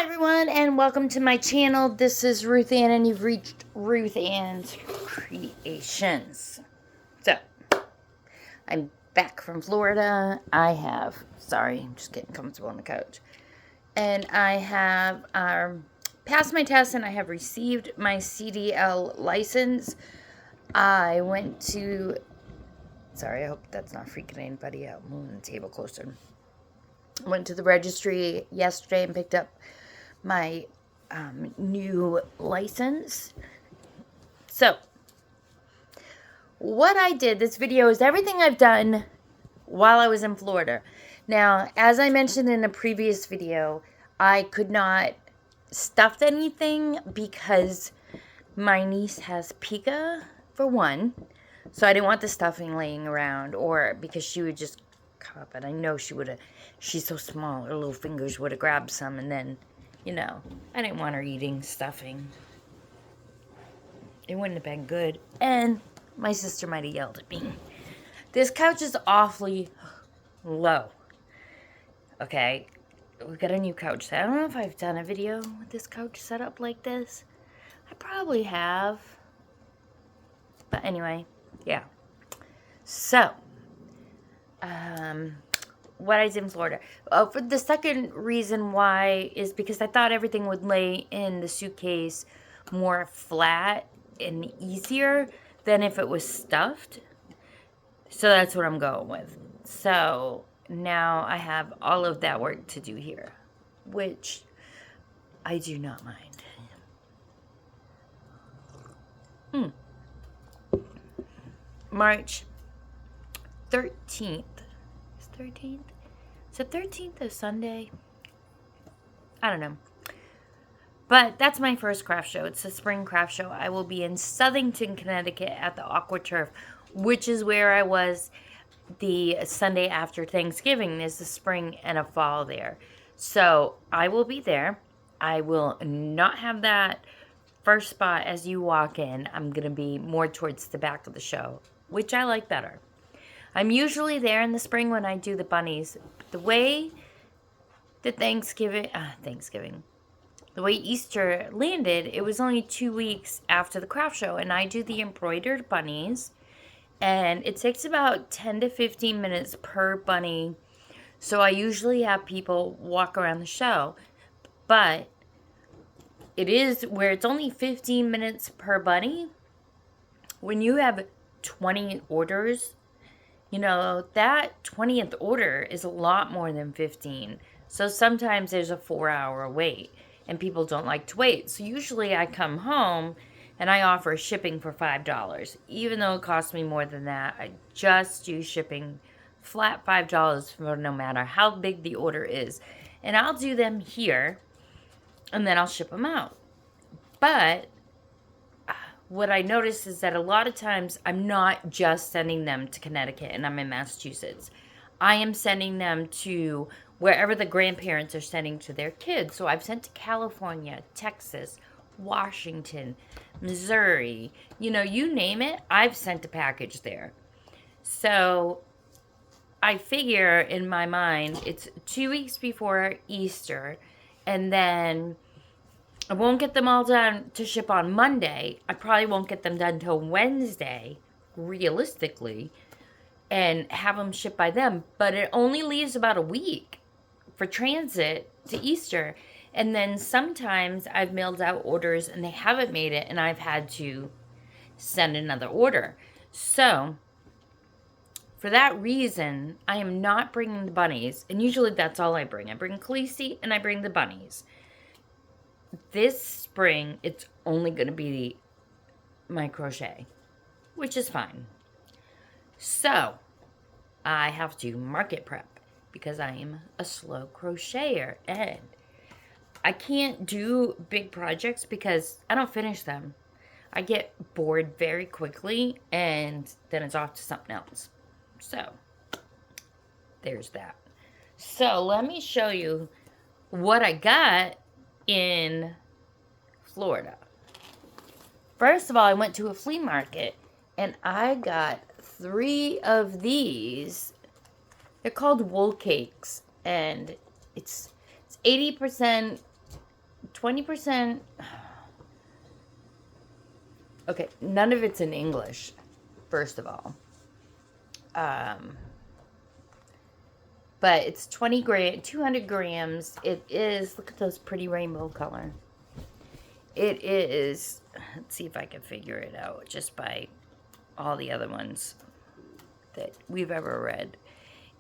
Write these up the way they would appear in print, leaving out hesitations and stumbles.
everyone, and welcome to my channel. This is Ruth Ann, and you've reached Ruth Ann's Creations. So, I'm back from Florida. I'm just getting comfortable on the couch. And I have passed my test, and I have received my CDL license. I went to, sorry, I hope that's not freaking anybody out. Moving the table closer. Went to the registry yesterday and picked up my new license. So, what I did, this video is everything I've done while I was in Florida. Now, as I mentioned in a previous video, I could not stuff anything because my niece has pica, for one. So I didn't want the stuffing laying around, or because she would just cup it. I know she would have, she's so small, her little fingers would have grabbed some, and then, you know, I didn't want her eating stuffing. It wouldn't have been good. And my sister might have yelled at me. This couch is awfully low. Okay, we got a new couch set. I don't know if I've done a video with this couch set up like this. I probably have. But anyway, yeah. So, what I did in Florida. For the second reason why is because I thought everything would lay in the suitcase more flat and easier than if it was stuffed. So that's what I'm going with. So now I have all of that work to do here, which I do not mind. March 13th. Is 13th? Is it 13th of Sunday? I don't know. But that's my first craft show. It's a spring craft show. I will be in Southington, Connecticut at the AquaTurf, which is where I was the Sunday after Thanksgiving. There's a spring and a fall there. So I will be there. I will not have that first spot as you walk in. I'm going to be more towards the back of the show, which I like better. I'm usually there in the spring when I do the bunnies. The way that the way Easter landed, it was only 2 weeks after the craft show, and I do the embroidered bunnies, and it takes about 10 to 15 minutes per bunny. So I usually have people walk around the show, but it is where it's only 15 minutes per bunny. When you have 20 orders, you know, that 20th order is a lot more than 15. So sometimes there's a 4-hour wait, and people don't like to wait. So usually I come home and I offer shipping for $5. Even though it costs me more than that, I just do shipping flat $5 for no matter how big the order is. And I'll do them here, and then I'll ship them out. But what I noticed is that a lot of times I'm not just sending them to Connecticut and I'm in Massachusetts. I am sending them to wherever the grandparents are sending to their kids. So I've sent to California, Texas, Washington, Missouri. You know, you name it, I've sent a package there. So I figure in my mind it's 2 weeks before Easter, and then I won't get them all done to ship on Monday. I probably won't get them done till Wednesday, realistically, and have them shipped by them. But it only leaves about a week for transit to Easter. And then sometimes I've mailed out orders and they haven't made it, and I've had to send another order. So for that reason, I am not bringing the bunnies. And usually that's all I bring. I bring Khaleesi and I bring the bunnies. This spring, it's only going to be my crochet, which is fine. So, I have to market prep because I am a slow crocheter, and I can't do big projects because I don't finish them. I get bored very quickly, and then it's off to something else. So, there's that. So, let me show you what I got in Florida. First of all, I went to a flea market and I got 3 of these. They're called wool cakes, and it's 80% 20%. Okay, none of it's in English, first of all. But it's 200 grams. It is, look at those pretty rainbow color. It is, let's see if I can figure it out just by all the other ones that we've ever read.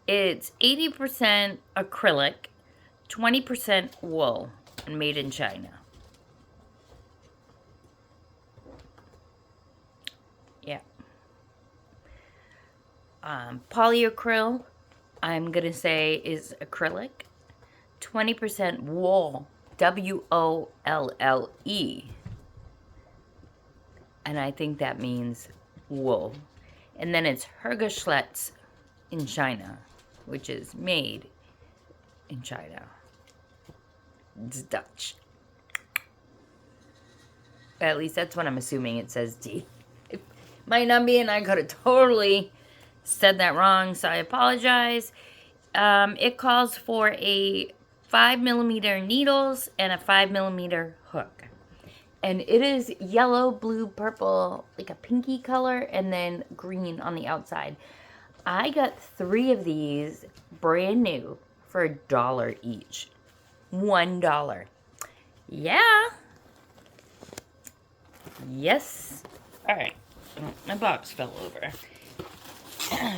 It's 80% acrylic, 20% wool, and made in China. Yeah. Polyacryl, I'm going to say, is acrylic. 20% wool, W-O-L-L-E. And I think that means wool. And then it's Hergeschletz in China, which is made in China. It's Dutch. At least that's what I'm assuming it says D. It might not be, and I could have totally said that wrong, so I apologize. It calls for a 5mm needles and a 5mm hook. And it is yellow, blue, purple, like a pinky color, and then green on the outside. I got 3 of these brand new for $1 each. $1. Yeah. Yes. All right. My box fell over.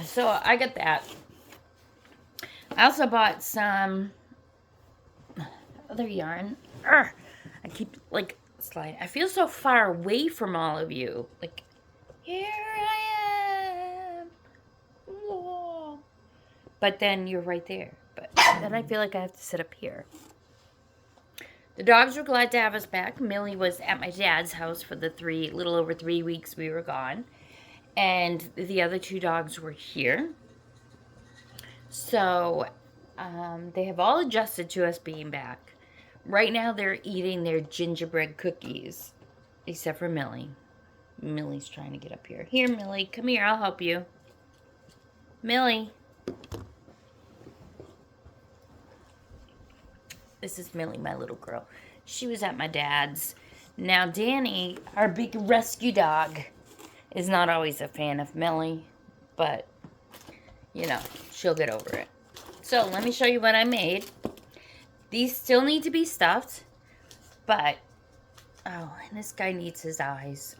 So I got that. I also bought some other yarn. I keep, like, sliding. I feel so far away from all of you. Like, here I am. Whoa. But then you're right there. But then I feel like I have to sit up here. The dogs were glad to have us back. Millie was at my dad's house for the little over 3 weeks we were gone. And the other 2 dogs were here. So, they have all adjusted to us being back. Right now, they're eating their gingerbread cookies. Except for Millie. Millie's trying to get up here. Here, Millie. Come here. I'll help you. Millie. This is Millie, my little girl. She was at my dad's. Now, Danny, our big rescue dog, is not always a fan of Millie. But, you know, she'll get over it. So, let me show you what I made. These still need to be stuffed. But, oh, and this guy needs his eyes.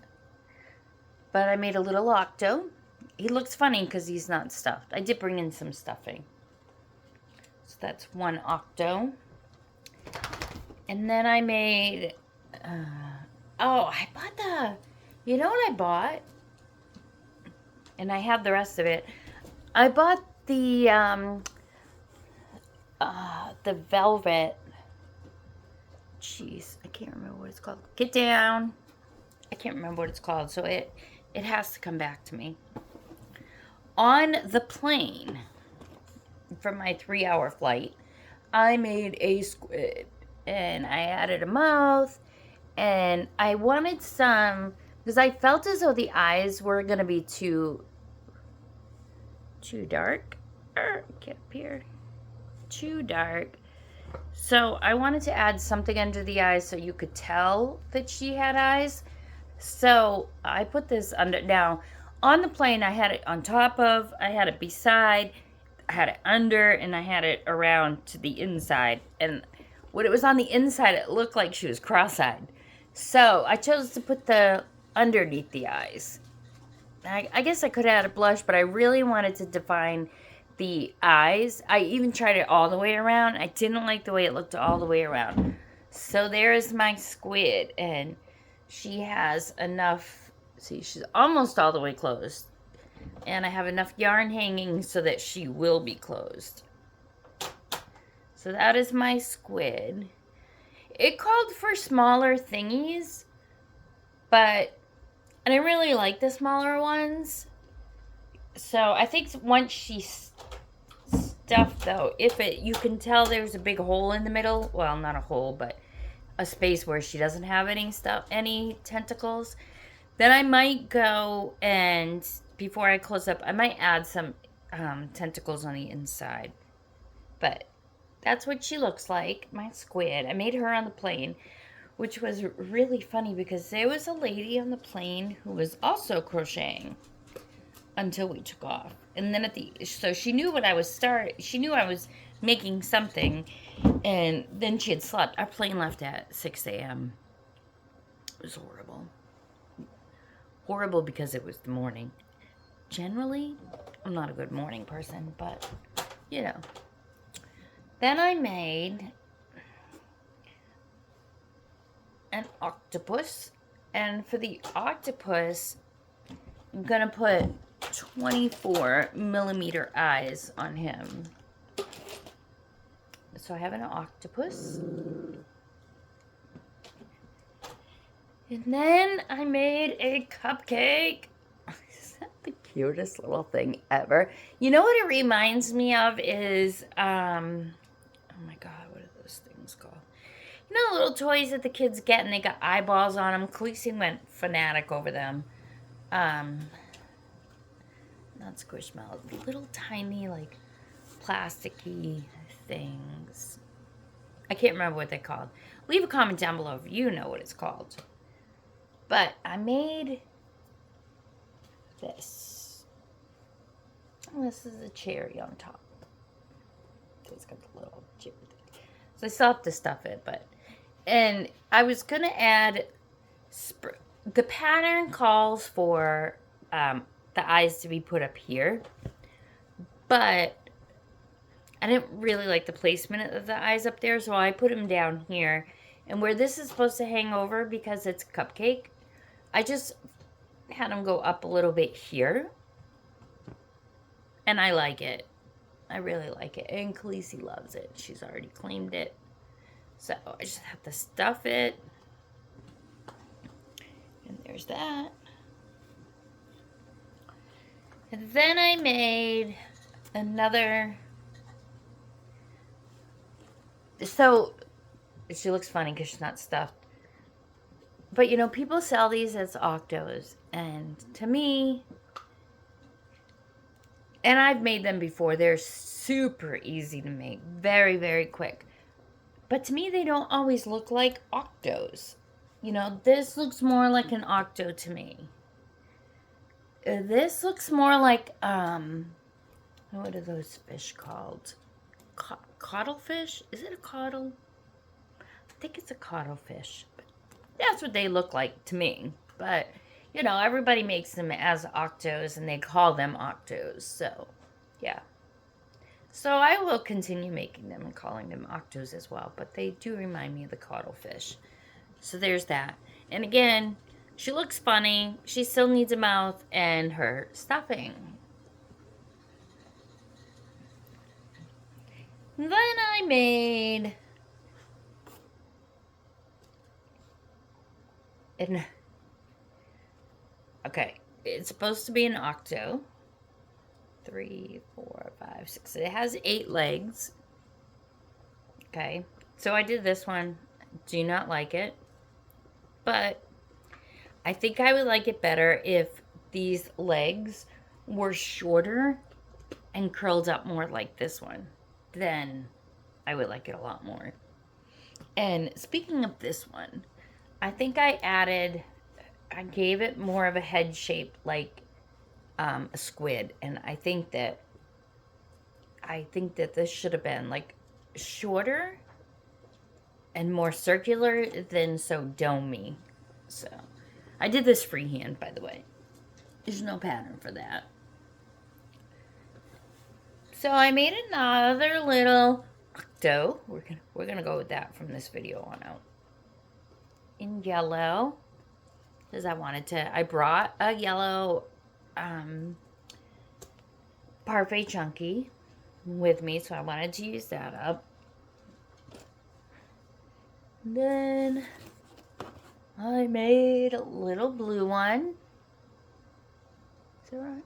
But I made a little octo. He looks funny because he's not stuffed. I did bring in some stuffing. So, that's 1 octo. And then I made, I bought you know what I bought? And I have the rest of it. I bought the velvet, jeez, I can't remember what it's called. Get down. I can't remember what it's called, so it has to come back to me. On the plane, for my 3-hour flight, I made a squid. And I added a mouth, and I wanted some, because I felt as though the eyes were going to be too dark. Get up here. Too dark. So I wanted to add something under the eyes so you could tell that she had eyes. So I put this under. Now, on the plane, I had it on top of, I had it beside, I had it under, and I had it around to the inside. And when it was on the inside, it looked like she was cross-eyed. So I chose to put the underneath the eyes. I guess I could add a blush, but I really wanted to define the eyes. I even tried it all the way around. I didn't like the way it looked all the way around. So there's my squid, and she has enough. See, she's almost all the way closed. And I have enough yarn hanging so that she will be closed. So that is my squid. It called for smaller thingies, and I really like the smaller ones. So I think once she's stuffed, though, you can tell there's a big hole in the middle. Well, not a hole, but a space where she doesn't have any tentacles. Then I might go and, before I close up, I might add some tentacles on the inside. But that's what she looks like, my squid. I made her on the plane. which was really funny because there was a lady on the plane who was also crocheting until we took off. And then so she knew she knew I was making something, and then she had slept. Our plane left at 6 a.m. It was horrible. Horrible because it was the morning. Generally, I'm not a good morning person, but, you know. Then I made an octopus, and for the octopus, I'm gonna put 24 millimeter eyes on him. So I have an octopus. And then I made a cupcake. Isn't that the cutest little thing ever? You know what it reminds me of is, oh my God, what are those things called? You know the little toys that the kids get and they got eyeballs on them? Khaleesi went fanatic over them. Not Squishmallows, the little tiny, like, plasticky things. I can't remember what they're called. Leave a comment down below if you know what it's called. But I made this. And this is a cherry on top. It's got the little cherry thing. So I still have to stuff it, but... And I was going to add... The pattern calls for the eyes to be put up here. But I didn't really like the placement of the eyes up there, so I put them down here. And where this is supposed to hang over, because it's cupcake, I just had them go up a little bit here. And I like it. I really like it. And Khaleesi loves it. She's already claimed it. So I just have to stuff it. And there's that. And then I made another... So, she looks funny because she's not stuffed. But, you know, people sell these as octos. And to me... And I've made them before. They're super easy to make. Very, very quick. But to me, they don't always look like octos. You know, this looks more like an octo to me. This looks more like, what are those fish called? Cuttlefish? Is it a caudal? I think it's a cuttlefish. But that's what they look like to me. But, you know, everybody makes them as octos and they call them octos. So, yeah. So I will continue making them and calling them octos as well. But they do remind me of the cuttlefish. So there's that. And again, she looks funny. She still needs a mouth and her stuffing. Then I made okay, it's supposed to be an octo. 3, 4, 5, 6. It has 8 legs. Okay, so I did this one. Do not like it. But I think I would like it better if these legs were shorter and curled up more like this one. Then I would like it a lot more. And speaking of this one, I think I gave it more of a head shape like a squid. And I think that this should have been like shorter and more circular than so domey. So I did this freehand, by the way. There's no pattern for that. So I made another little octo. We're gonna go with that from this video on out. In yellow, because I brought a yellow Parfait Chunky with me, so I wanted to use that up. Then I made a little blue one. Is that right?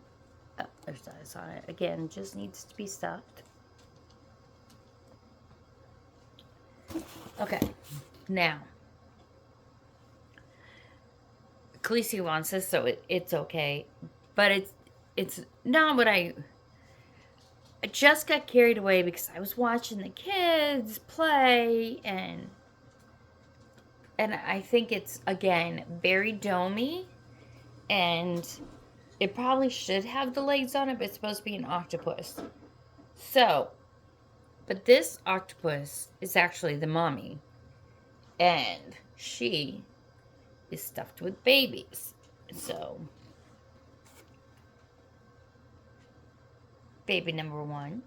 Oh, there's eyes on it. Again, just needs to be stuffed. Okay, now Khaleesi wants this, so it's okay. But it's not what I just got carried away because I was watching the kids play and And I think it's, again, very domey. And it probably should have the legs on it, but it's supposed to be an octopus. So, but this octopus is actually the mommy. And she is stuffed with babies. So, baby number 1.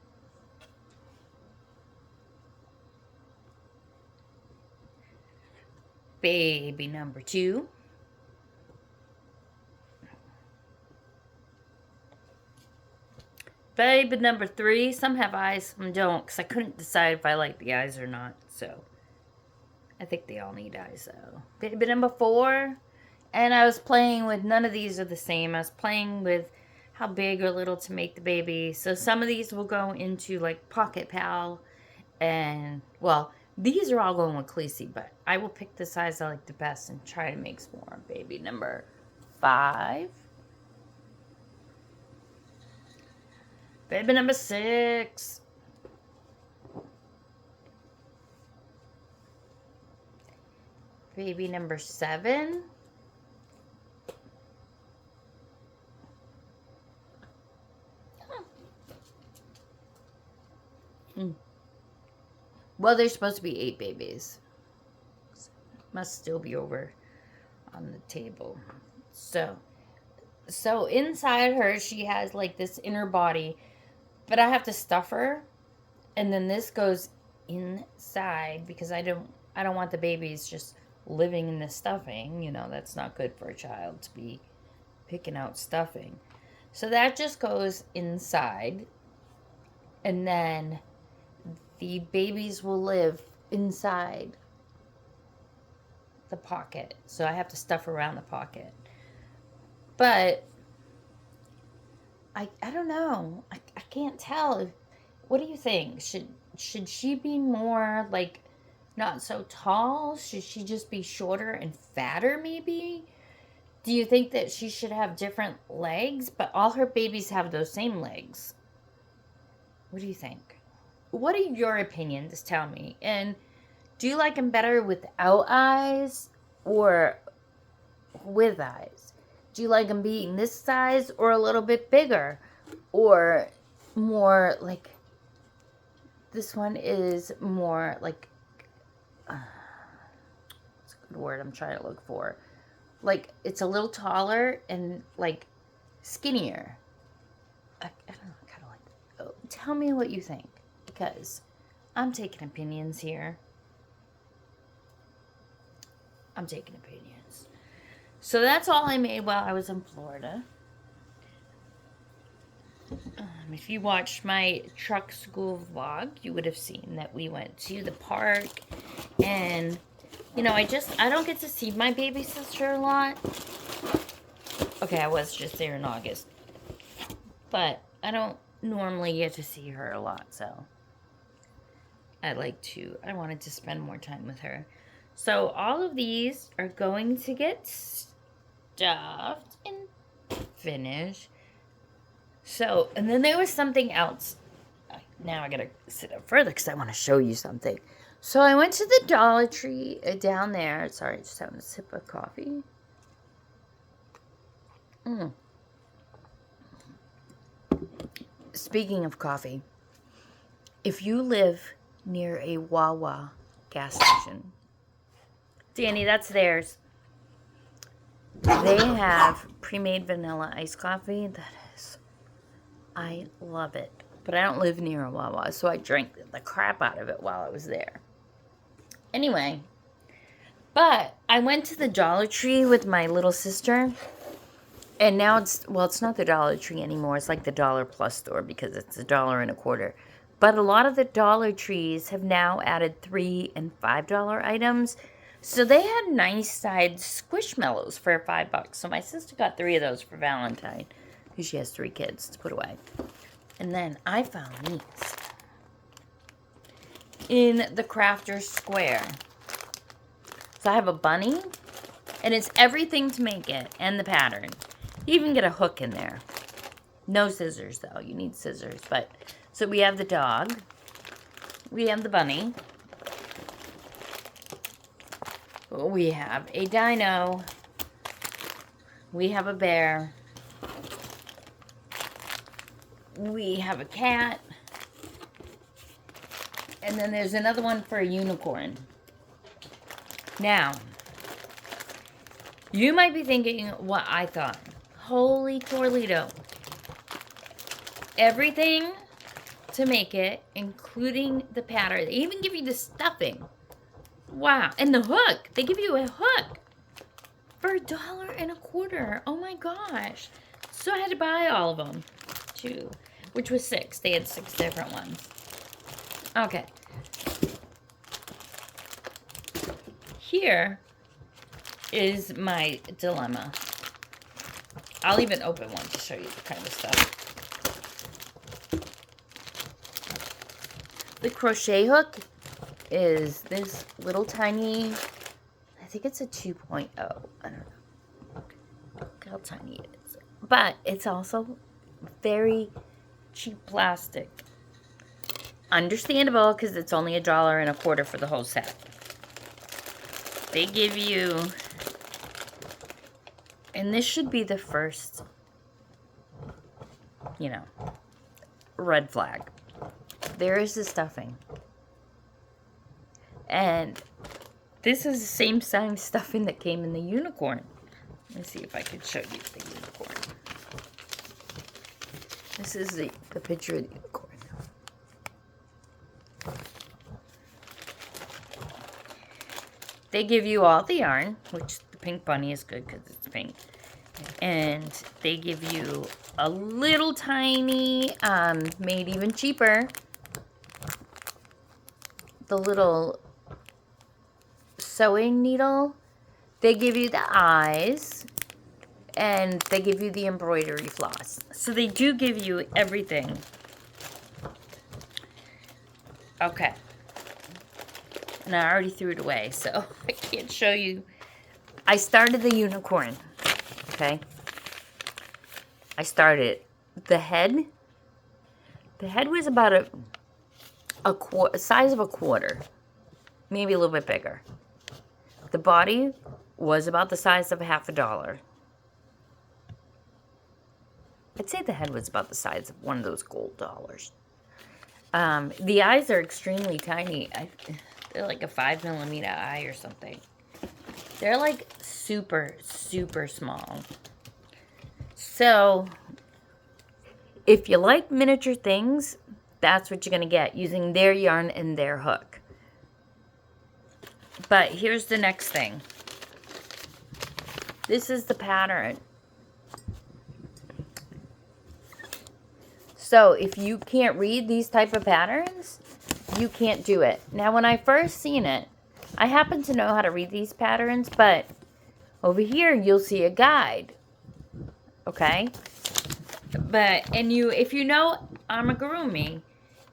Baby number 2. Baby number 3. Some have eyes, some don't, because I couldn't decide if I like the eyes or not. So, I think they all need eyes, though. Baby number 4. And I was playing with, none of these are the same. I was playing with how big or little to make the baby. So some of these will go into like Pocket Pal. And, well, these are all going with Khaleesi, but I will pick the size I like the best and try to make some more. Baby number 5. Baby number 6. Baby number 7. Well, there's supposed to be 8 babies. Must still be over on the table. So inside her, she has like this inner body, but I have to stuff her, and then this goes inside because I don't want the babies just living in the stuffing. You know, that's not good for a child to be picking out stuffing. So that just goes inside, and then the babies will live inside the pocket. So I have to stuff around the pocket. But I don't know. I can't tell. What do you think? Should she be more like not so tall? Should she just be shorter and fatter maybe? Do you think that she should have different legs? But all her babies have those same legs. What do you think? What are your opinions? Tell me. And do you like them better without eyes or with eyes? Do you like them being this size or a little bit bigger? Or more like, this one is more like, what's a good word I'm trying to look for? Like, it's a little taller and like skinnier. I don't know, kind of like, oh, tell me what you think. Because I'm taking opinions here. I'm taking opinions. So that's all I made while I was in Florida. If you watched my truck school vlog, you would have seen that we went to the park. And, you know, I don't get to see my baby sister a lot. Okay, I was just there in August. But I don't normally get to see her a lot, so I wanted to spend more time with her. So all of these are going to get stuffed and finished. So, and then there was something else. Now I gotta sit up further because I want to show you something. So I went to the Dollar Tree down there. Sorry, just having a sip of coffee. Speaking of coffee, if you live near a Wawa gas station, Danny, that's theirs. They have pre-made vanilla iced coffee. I love it. But I don't live near a Wawa, so I drank the crap out of it while I was there. Anyway, but I went to the Dollar Tree with my little sister, and now it's not the Dollar Tree anymore. It's like the Dollar Plus store because it's $1.25. But a lot of the Dollar Trees have now added $3 and $5 items. So they had nice side Squishmallows for $5. So my sister got 3 of those for Valentine, because she has 3 kids to put away. And then I found these in the Crafter's Square. So I have a bunny, and it's everything to make it, and the pattern. You even get a hook in there. No scissors, though. You need scissors. But so we have the dog. We have the bunny. We have a dino. We have a bear. We have a cat. And then there's another one for a unicorn. Now, you might be thinking what I thought. Holy Toledo. Everything to make it, including the pattern. They even give you the stuffing. Wow. And the hook. They give you a hook for $1.25. Oh my gosh. So I had to buy all of them. 2, which was 6. They had 6 different ones. Okay. Here is my dilemma. I'll even open one to show you the kind of stuff. The crochet hook is this little tiny, I think it's a 2.0. I don't know. Look how tiny it is. But it's also very cheap plastic. Understandable, because it's only $1.25 for the whole set. They give you, and this should be the first, you know, red flag. There is the stuffing. And this is the same size stuffing that came in the unicorn. Let me see if I can show you the unicorn. This is the picture of the unicorn. They give you all the yarn, which the pink bunny is good because it's pink. And they give you a little tiny, made even cheaper, the little sewing needle. They give you the eyes, and they give you the embroidery floss. So they do give you everything. Okay. And I already threw it away, so I can't show you. I started the unicorn, okay? I started the head. The head was about a size of a quarter, maybe a little bit bigger. The body was about the size of $50. I'd say the head was about the size of one of those gold dollars. The eyes are extremely tiny. They're like a 5mm eye or something. They're like super, super small. So, if you like miniature things, that's what you're going to get using their yarn and their hook. But here's the next thing. This is the pattern. So, if you can't read these type of patterns, you can't do it. Now, when I first seen it, I happen to know how to read these patterns, but over here, you'll see a guide. Okay? But, if you know amigurumi,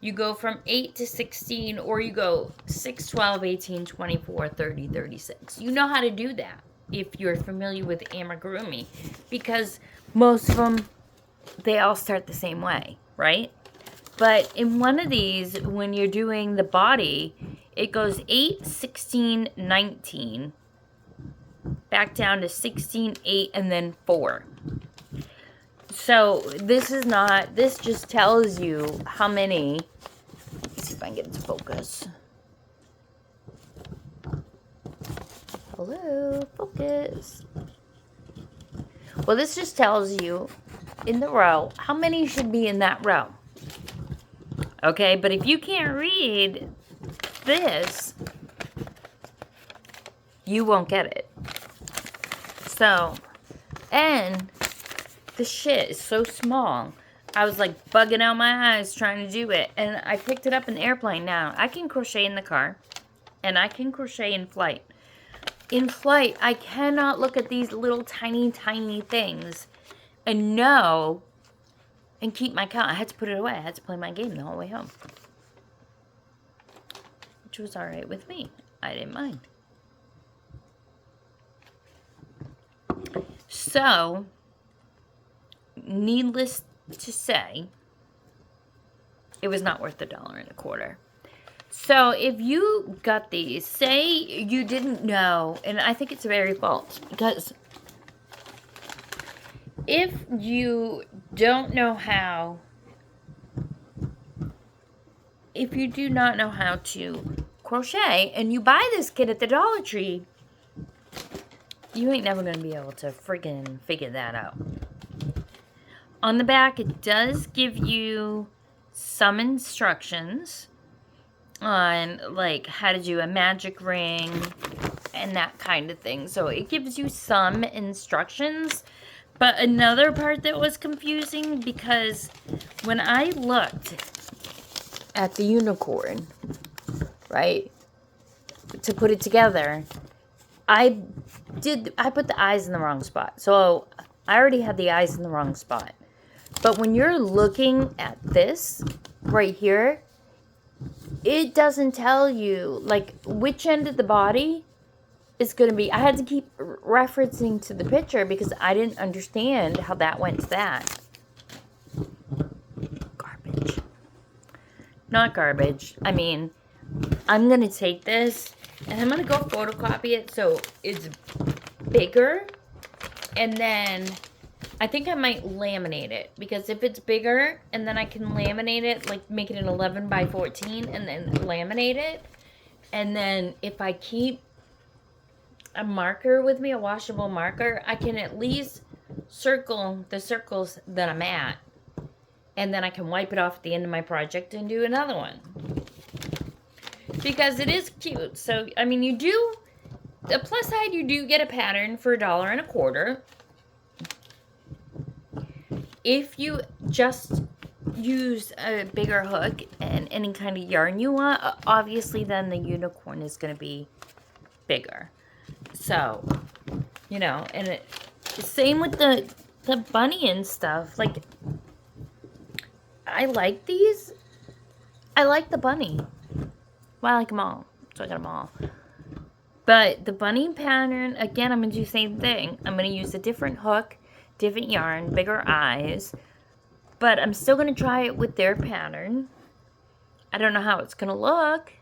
you go from 8 to 16, or you go 6, 12, 18, 24, 30, 36. You know how to do that if you're familiar with amigurumi, because most of them, they all start the same way, right? But in one of these, when you're doing the body, it goes 8, 16, 19, back down to 16, 8, and then 4. So this just tells you how many. Let's see if I can get it to focus. Hello, focus. Well, this just tells you in the row how many should be in that row. Okay, but if you can't read this, you won't get it. So, and the shit is so small. I was like bugging out my eyes trying to do it. And I picked it up in the airplane. Now, I can crochet in the car. And I can crochet in flight. In flight, I cannot look at these little tiny, tiny things and know and keep my count. I had to put it away. I had to play my game the whole way home. Which was alright with me. I didn't mind. So, needless to say, it was not worth $1.25. So if you got these, say you didn't know, and I think it's very false, because if you don't know how, if you do not know how to crochet and you buy this kit at the Dollar Tree, you ain't never going to be able to friggin' figure that out. On the back, it does give you some instructions on like how to do a magic ring and that kind of thing. So it gives you some instructions. But another part that was confusing, because when I looked at the unicorn, right, to put it together, I put the eyes in the wrong spot. So I already had the eyes in the wrong spot. But when you're looking at this right here, it doesn't tell you like which end of the body is going to be. I had to keep referencing to the picture because I didn't understand how that went to that. Garbage. Not garbage. I mean, I'm going to take this and I'm going to go photocopy it so it's bigger. And then I think I might laminate it, because if it's bigger and then I can laminate it, like make it an 11 by 14 and then laminate it. And then if I keep a marker with me, a washable marker, I can at least circle the circles that I'm at. And then I can wipe it off at the end of my project and do another one. Because it is cute. So, I mean, you do, the plus side, you do get a pattern for $1.25. If you just use a bigger hook and any kind of yarn you want, obviously then the unicorn is going to be bigger. So, you know, and it, same with the bunny and stuff. Like, I like these. I like the bunny. Well, I like them all. So I got them all. But the bunny pattern, again, I'm going to do the same thing. I'm going to use a different hook, different yarn, bigger eyes. But I'm still going to try it with their pattern. I don't know how it's going to look.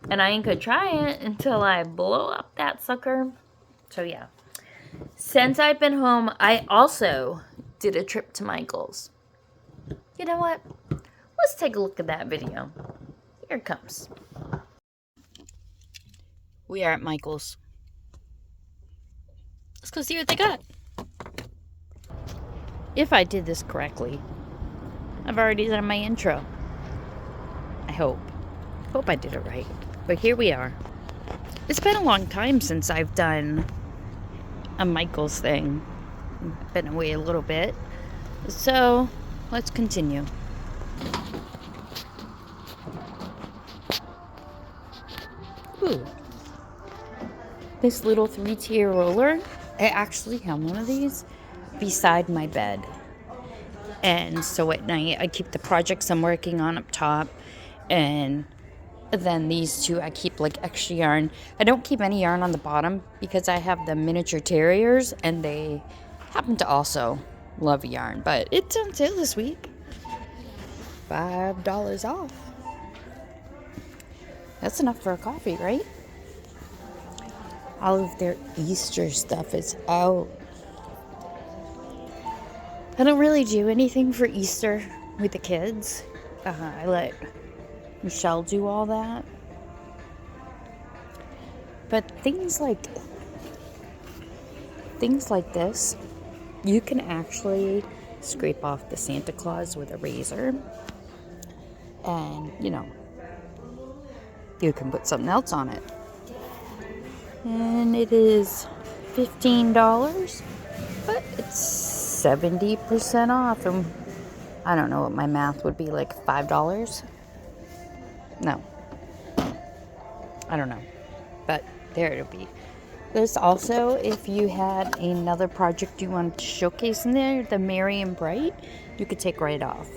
And I ain't going to try it until I blow up that sucker. So, yeah. Since I've been home, I also did a trip to Michael's. You know what? Let's take a look at that video. Here it comes. We are at Michael's. Let's go see what they got. If I did this correctly. I've already done my intro. I hope. Hope I did it right. But here we are. It's been a long time since I've done a Michael's thing. Been away a little bit. So, let's continue. Ooh. This little 3-tier roller, I actually have one of these beside my bed. And so at night, I keep the projects I'm working on up top. And then these two, I keep like extra yarn. I don't keep any yarn on the bottom because I have the miniature terriers and they happen to also love yarn. But it's on sale this week. $5 off. That's enough for a coffee, right? All of their Easter stuff is out. I don't really do anything for Easter with the kids. I let Michelle do all that. But things like this, you can actually scrape off the Santa Claus with a razor. And, you know, you can put something else on it. And it is $15, but it's 70% off. And I don't know what my math would be, like $5. No, I don't know, but there it'll be. There's also, if you had another project you wanted to showcase in there, the Merry and Bright, you could take right off.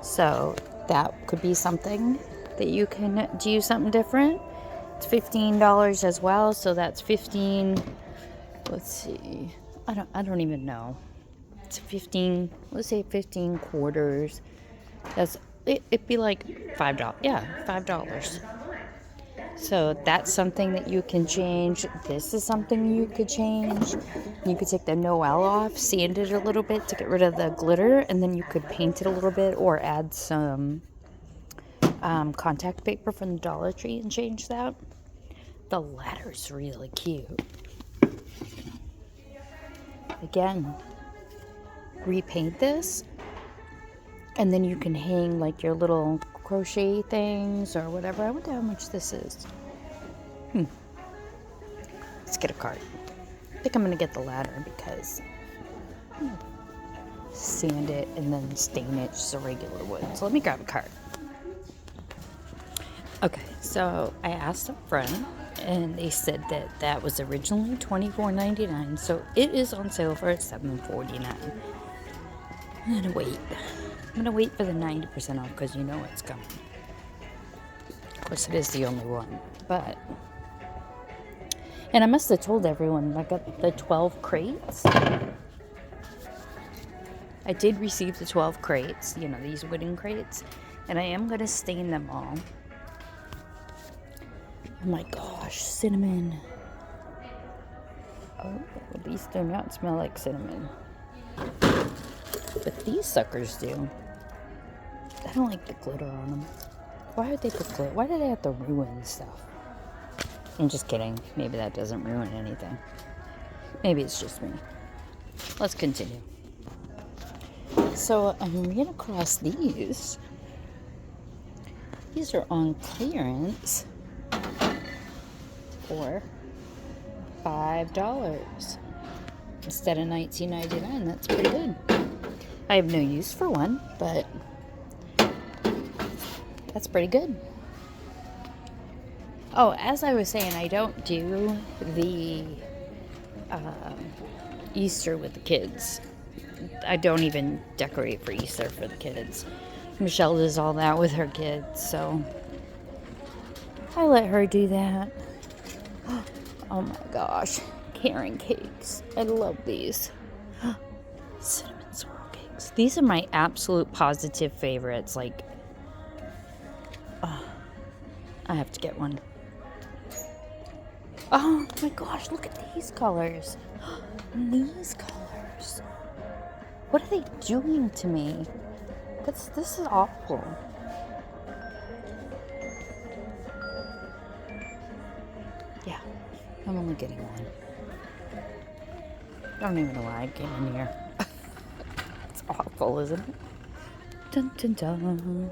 So that could be something that you can do something different. It's $15 as well, so that's 15. Let's see. I don't even know. It's 15. Let's say 15 quarters. That's it'd be like $5. Yeah, $5. So that's something that you can change. This is something you could change. You could take the Noel off, sand it a little bit to get rid of the glitter, and then you could paint it a little bit or add some contact paper from the Dollar Tree and change that. The ladder's really cute. Again, repaint this, and then you can hang like your little crochet things or whatever. I wonder how much this is. Let's get a card. I think I'm gonna get the ladder because sand it and then stain it just a regular wood. So let me grab a card. Okay, so I asked a friend, and they said that that was originally $24.99, so it is on sale for $7.49. I'm gonna wait. I'm gonna wait for the 90% off because you know it's coming. Of course, it is the only one, but. And I must have told everyone I got the 12 crates. I did receive the 12 crates, you know, these wooden crates, and I am gonna stain them all. Oh my gosh, cinnamon. Oh, these do not smell like cinnamon. But these suckers do. I don't like the glitter on them. Why would they put glitter? Why do they have to ruin stuff? I'm just kidding. Maybe that doesn't ruin anything. Maybe it's just me. Let's continue. So I ran across these. These are on clearance for $5 instead of $19.99. That's pretty good. I have no use for one, but that's pretty good. Oh, as I was saying, I don't do the Easter with the kids. I don't even decorate for Easter for the kids. Michelle does all that with her kids, so I let her do that. Oh my gosh, Karen cakes. I love these. Cinnamon swirl cakes. These are my absolute positive favorites. Like, I have to get one. Oh my gosh, look at these colors. These colors. What are they doing to me? This is awful. Yeah, I'm only getting one. I don't even know why I came in here. It's awful, isn't it? Dun dun dun.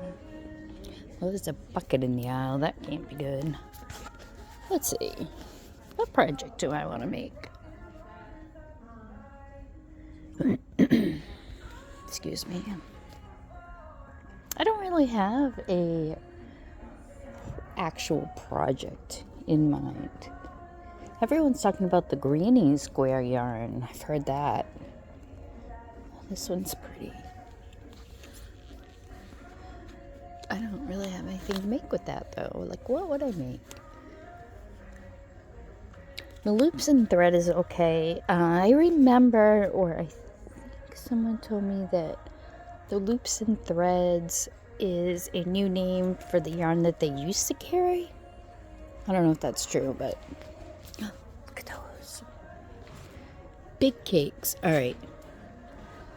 Oh, there's a bucket in the aisle. That can't be good. Let's see. What project do I want to make? Excuse me. I don't really have a actual project in mind. Everyone's talking about the Granny Square yarn. I've heard that. This one's pretty. I don't really have anything to make with that though. Like, what would I make? The loops and thread is okay. I remember, or I think someone told me that the loops and threads is a new name for the yarn that they used to carry. I don't know if that's true, but look at those. Big cakes. All right.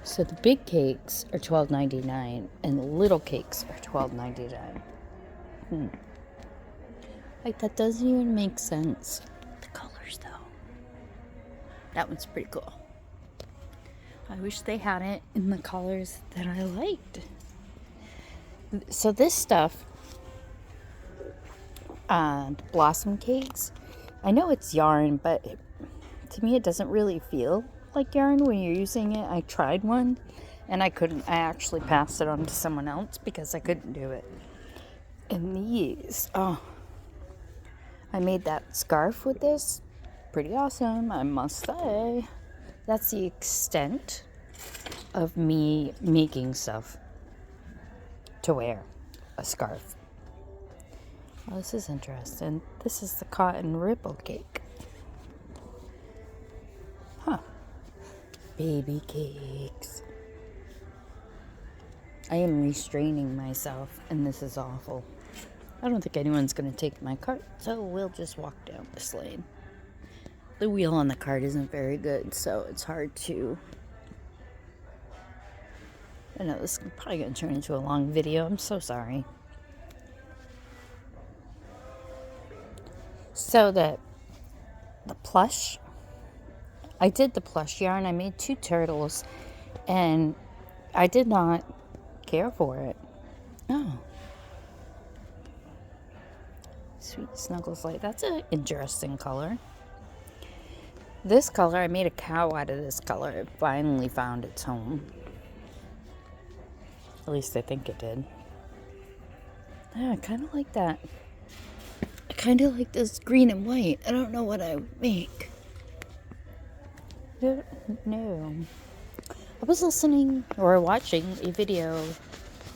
So the big cakes are $12.99 and the little cakes are $12.99. Like, that doesn't even make sense. The colors, though. That one's pretty cool. I wish they had it in the colors that I liked. So this stuff, blossom cakes, I know it's yarn, but to me it doesn't really feel like yarn when you're using it. I tried one and I actually passed it on to someone else because I couldn't do it. And these, I made that scarf with this. Pretty awesome, I must say. That's the extent of me making stuff to wear a scarf. Oh, this is interesting. This is the cotton ripple cake. Huh. Baby cakes. I am restraining myself, and this is awful. I don't think anyone's going to take my cart, so we'll just walk down this lane. The wheel on the cart isn't very good, so it's hard to... I know this is probably going to turn into a long video. I'm so sorry. So the plush, I did the plush yarn. I made 2 turtles, and I did not care for it. Oh. Sweet Snuggles Light. That's an interesting color. This color, I made a cow out of this color. It finally found its home. At least I think it did. Yeah, I kind of like that. I kind of like this green and white. I don't know what I would make. No. I was listening or watching a video.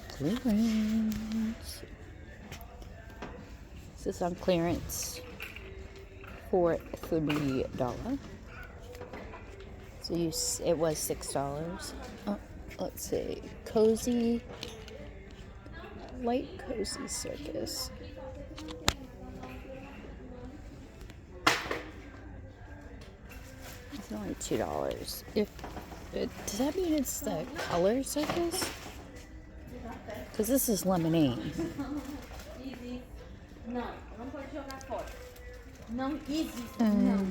Clearance. This is on clearance for $3. So it was $6. Oh, let's see. Cozy. Light Cozy Circus. It's only $2. Does that mean it's the color circus? Because this is lemonade. Não, não pode jogar fora. Não existe, não.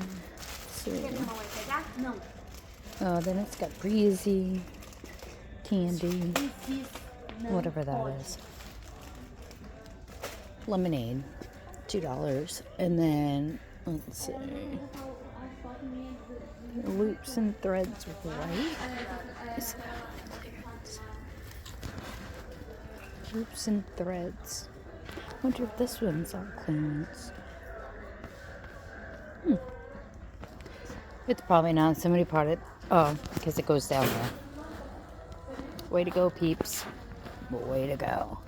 Quer que a mamãe pegar? Não. Oh, then it's got breezy, candy, whatever that is. Lemonade, $2. And then, let's see, loops and threads with white. Loops and threads. I wonder if this one's on clearance. It's probably not. Somebody bought it. Oh, because it goes down there. Way to go, peeps. Way to go.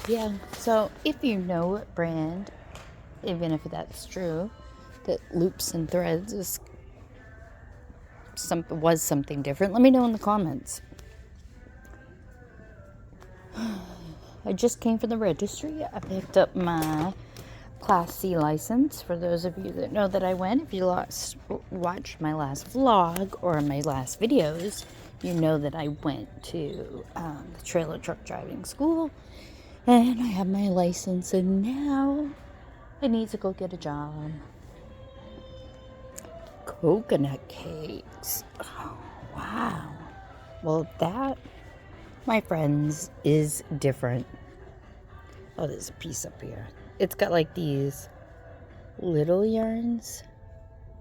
Yeah, so if you know what brand, even if that's true, that Loops and Threads was something different, let me know in the comments. I just came from the registry. I picked up my Class C license. For those of you that know that I went, if you watched my last vlog or my last videos, you know that I went to the trailer truck driving school, and I have my license, and now I need to go get a job. Coconut cakes. Oh, wow. Well, that, my friends, is different. Oh, there's a piece up here. It's got like these little yarns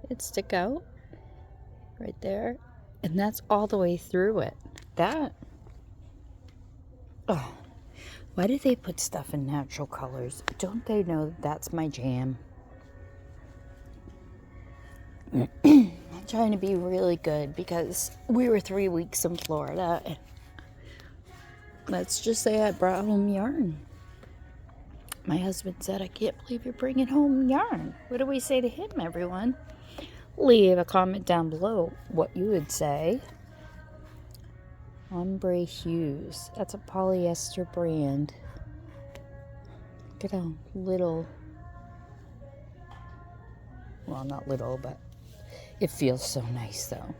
that stick out right there. And that's all the way through it. That, oh, why do they put stuff in natural colors? Don't they know that's my jam? I'm trying to be really good because we were 3 weeks in Florida. Let's just say I brought home yarn. My husband said, I can't believe you're bringing home yarn. What do we say to him, everyone? Leave a comment down below what you would say. Ombre Hues. That's a polyester brand. Look at how little. Well, not little, but it feels so nice, though.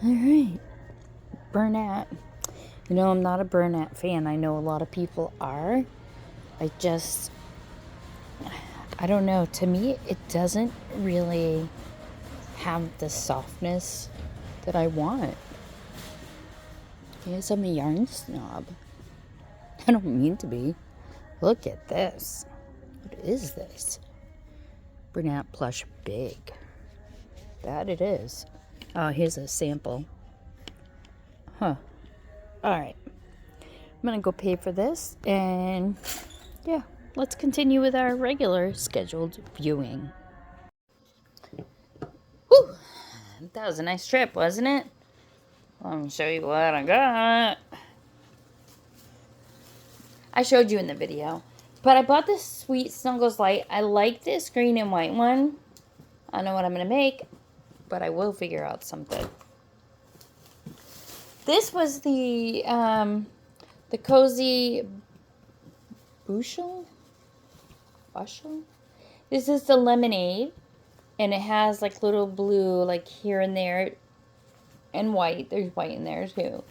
All right. Bernat. You know, I'm not a Bernat fan. I know a lot of people are. I don't know. To me, it doesn't really have the softness that I want. Yes, I'm a yarn snob. I don't mean to be. Look at this. What is this? Bernat Plush Big. That it is. Oh, here's a sample. Huh. Alright. I'm going to go pay for this. And, yeah. Let's continue with our regular scheduled viewing. Whew. That was a nice trip, wasn't it? Let me show you what I got. I showed you in the video. But I bought this Sweet Snuggles Light. I like this green and white one. I don't know what I'm going to make, but I will figure out something. This was the Cozy Bushel? This is the lemonade, and it has like little blue like here and there, and white. There's white in there too.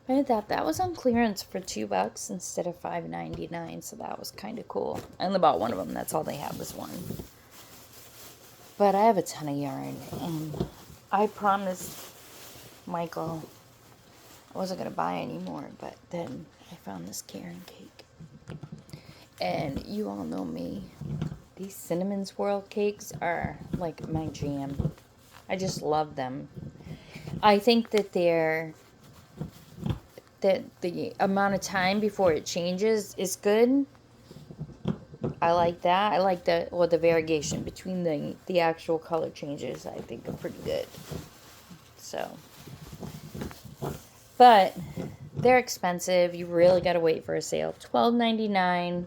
I thought that was on clearance for $2 instead of $5.99, so that was kind of cool. I only bought one of them. That's all they had was one. But I have a ton of yarn, and I promised Michael I wasn't going to buy any more, but then I found this Caron cake. And you all know me. These Cinnamon Swirl cakes are like my jam. I just love them. I think that the amount of time before it changes is good. I like that. I like the variegation between the actual color changes. I think are pretty good. So, but they're expensive. You really got to wait for a sale. $12.99.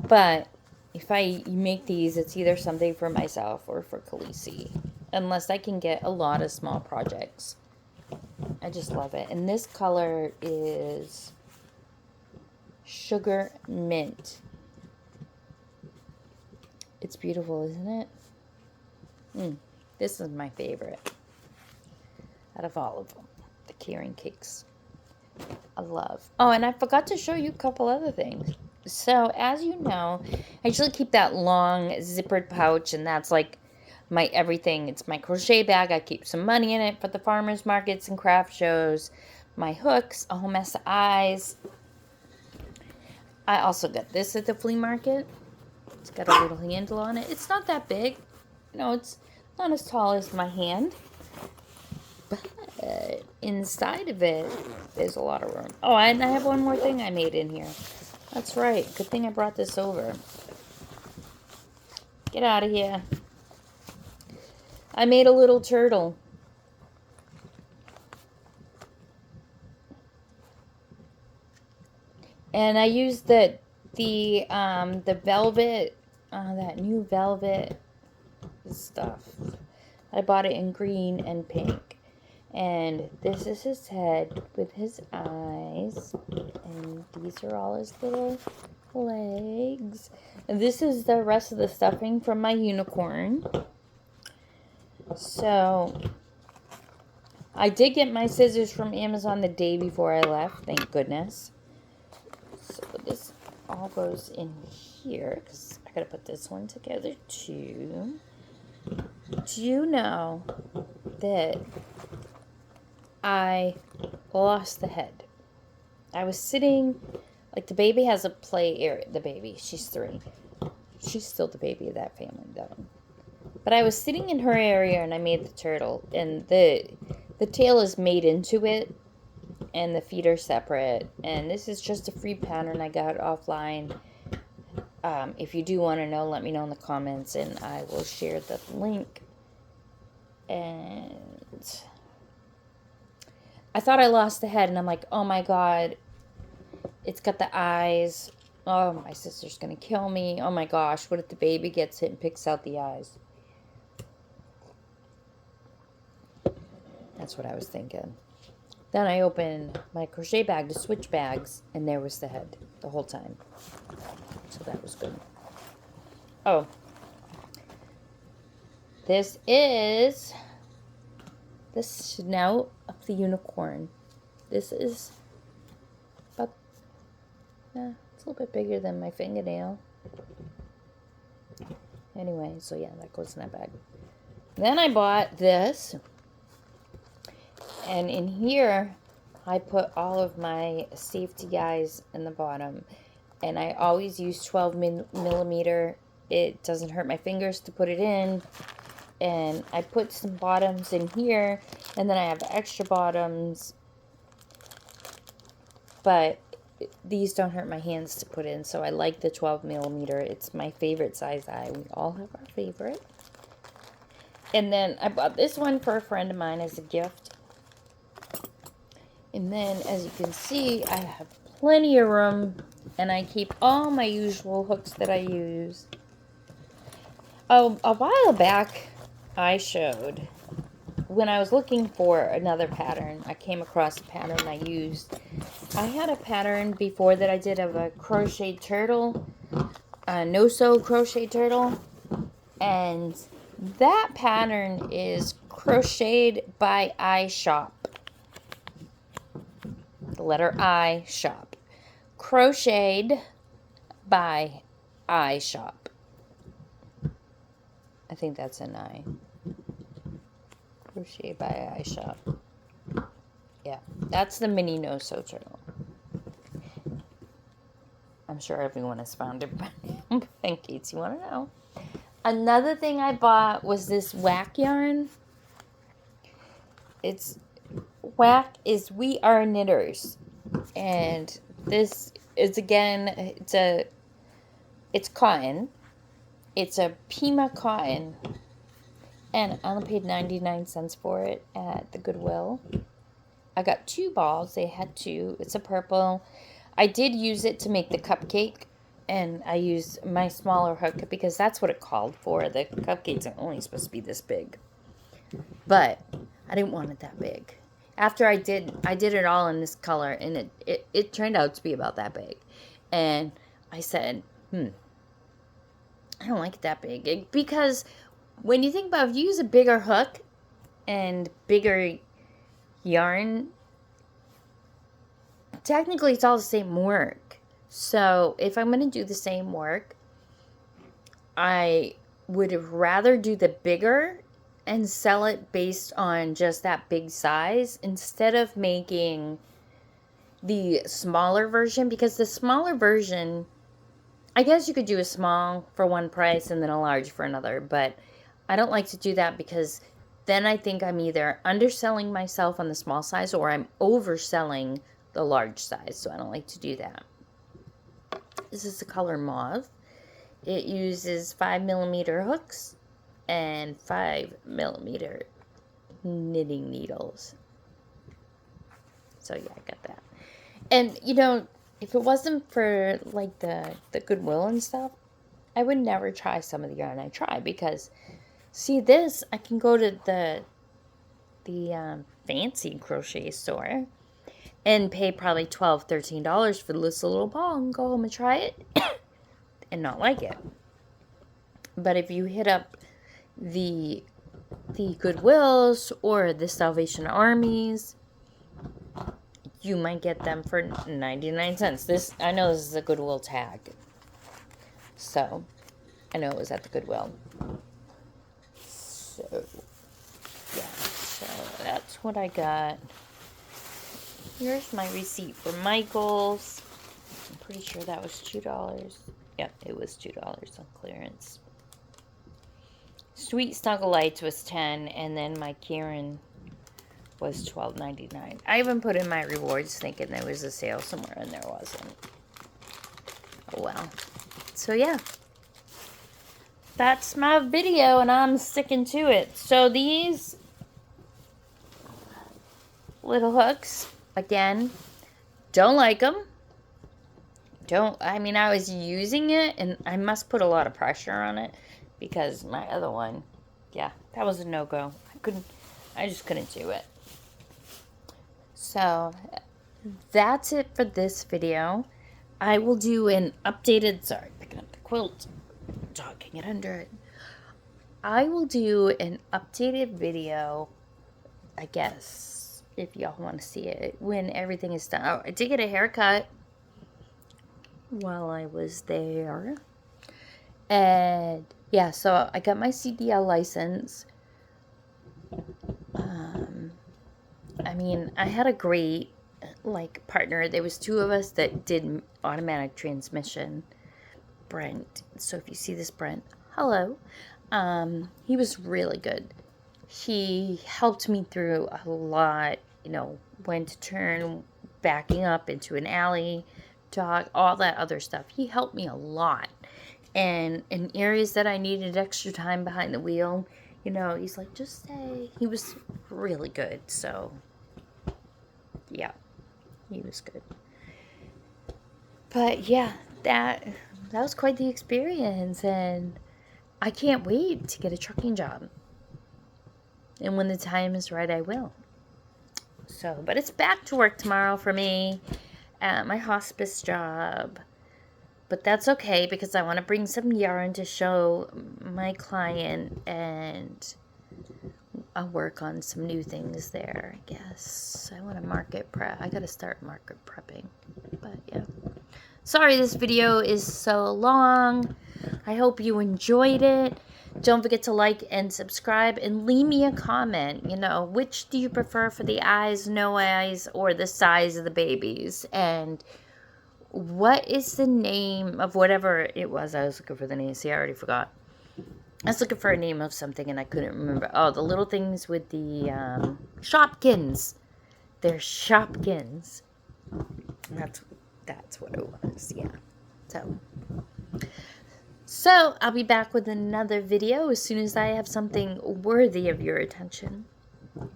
But if I make these, it's either something for myself or for Khaleesi. Unless I can get a lot of small projects. I just love it. And this color is Sugar Mint. It's beautiful, isn't it? This is my favorite out of all of them. The Caron cakes. I love. Oh, and I forgot to show you a couple other things. So, as you know, I usually keep that long zippered pouch, and that's like my everything. It's my crochet bag. I keep some money in it for the farmers markets and craft shows. My hooks, a whole mess of eyes. I also got this at the flea market. It's got a little handle on it. It's not that big. No, it's not as tall as my hand. But inside of it, there's a lot of room. Oh, and I have one more thing I made in here. That's right. Good thing I brought this over. Get out of here. I made a little turtle. And I used the velvet, that new velvet stuff. I bought it in green and pink. And this is his head with his eyes. And these are all his little legs. And this is the rest of the stuffing from my unicorn. So, I did get my scissors from Amazon the day before I left. Thank goodness. So, this all goes in here. Because I gotta put this one together too. Do you know that I lost the head? I was sitting, like the baby has a play area. The baby, she's 3. She's still the baby of that family though. But I was sitting in her area and I made the turtle. And the tail is made into it. And the feet are separate. And this is just a free pattern I got offline. If you do want to know, let me know in the comments. And I will share the link. And I thought I lost the head, and I'm like, oh my god, it's got the eyes. Oh, my sister's gonna kill me. Oh my gosh, what if the baby gets it and picks out the eyes? That's what I was thinking. Then I opened my crochet bag to switch bags, and there was the head the whole time. So that was good. Oh. This is the snout of the unicorn. This is about, it's a little bit bigger than my fingernail. Anyway, so yeah, that goes in that bag. Then I bought this. And in here, I put all of my safety eyes in the bottom. And I always use 12 millimeter. It doesn't hurt my fingers to put it in. And I put some bottoms in here, and then I have extra bottoms, but these don't hurt my hands to put in, so I like the 12 millimeter. It's my favorite size eye. We all have our favorite. And then I bought this one for a friend of mine as a gift. And then, as you can see, I have plenty of room, and I keep all my usual hooks that I use. Oh, a while back, I showed, when I was looking for another pattern, I came across a pattern I used. I had a pattern before that I did of a crochet turtle, a no-sew crochet turtle, and that pattern is crocheted by I Shop. The letter I Shop. Crocheted by I Shop. I think that's an I. Crocheted by I Shop. Yeah, that's the mini no-sew turtle. I'm sure everyone has found it in case you want to know. Another thing I bought was this whack yarn. It's whack is We Are Knitters, and this is again it's cotton. It's a Pima cotton, and I only paid 99 cents for it at the Goodwill. I got 2 balls. They had 2. It's a purple. I did use it to make the cupcake, and I used my smaller hook because that's what it called for. The cupcakes are only supposed to be this big, but I didn't want it that big. After I did it all in this color, and it turned out to be about that big. And I said, I don't like it that big. Because when you think about, if you use a bigger hook and bigger yarn, technically it's all the same work. So if I'm going to do the same work, I would rather do the bigger and sell it based on just that big size instead of making the smaller version, because the smaller version, I guess you could do a small for one price and then a large for another, but I don't like to do that because then I think I'm either underselling myself on the small size or I'm overselling the large size, so I don't like to do that. This is the color Mauve. It uses 5mm hooks and 5mm knitting needles. So yeah, I got that. And you know, if it wasn't for like the Goodwill and stuff, I would never try some of the yarn I try, because see this, I can go to the fancy crochet store and pay probably $12, $13 for this little ball and go home and try it and not like it. But if you hit up the Goodwills or the Salvation Armies, you might get them for 99 cents. This, I know this is a Goodwill tag, so I know it was at the Goodwill. So yeah, so that's what I got. Here's my receipt for Michael's. I'm pretty sure that was $2. Yep, it was $2 on clearance. Sweet Snuggle Lights was $10, and then my Karen was $12.99. I even put in my rewards thinking there was a sale somewhere, and there wasn't. Oh well. So yeah, that's my video, and I'm sticking to it. So these little hooks, again, don't like them. I mean, I was using it, and I must put a lot of pressure on it, because my other one, yeah, that was a no-go. I just couldn't do it. So that's it for this video. I will do an updated, sorry, picking up the quilt, talking it under it. I will do an updated video, I guess, if y'all want to see it, when everything is done. Oh, I did get a haircut while I was there. And yeah, so I got my CDL license. I mean, I had a great partner. There was 2 of us that did automatic transmission. Brent. So if you see this, Brent, hello. He was really good. He helped me through a lot, you know, when to turn, backing up into an alley, dog, all that other stuff. He helped me a lot. And in areas that I needed extra time behind the wheel, you know, he's like, just stay. He was really good. So, yeah, he was good. But yeah, that was quite the experience. And I can't wait to get a trucking job. And when the time is right, I will. So, but it's back to work tomorrow for me at my hospice job. But that's okay because I want to bring some yarn to show my client, and I'll work on some new things there, I guess. I want to market prep. I got to start market prepping. But yeah. Sorry this video is so long. I hope you enjoyed it. Don't forget to like and subscribe and leave me a comment. You know, which do you prefer for the eyes, no eyes, or the size of the babies? And what is the name of whatever it was? I was looking for the name. See, I already forgot. I was looking for a name of something and I couldn't remember. Oh, the little things with the Shopkins. They're Shopkins. That's what it was. Yeah. So I'll be back with another video as soon as I have something worthy of your attention.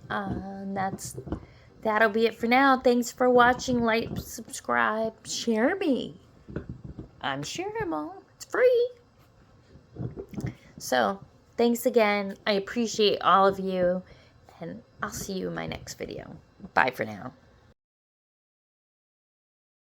That'll be it for now. Thanks for watching. Like, subscribe, share me. I'm shareable. It's free. So thanks again. I appreciate all of you, and I'll see you in my next video. Bye for now.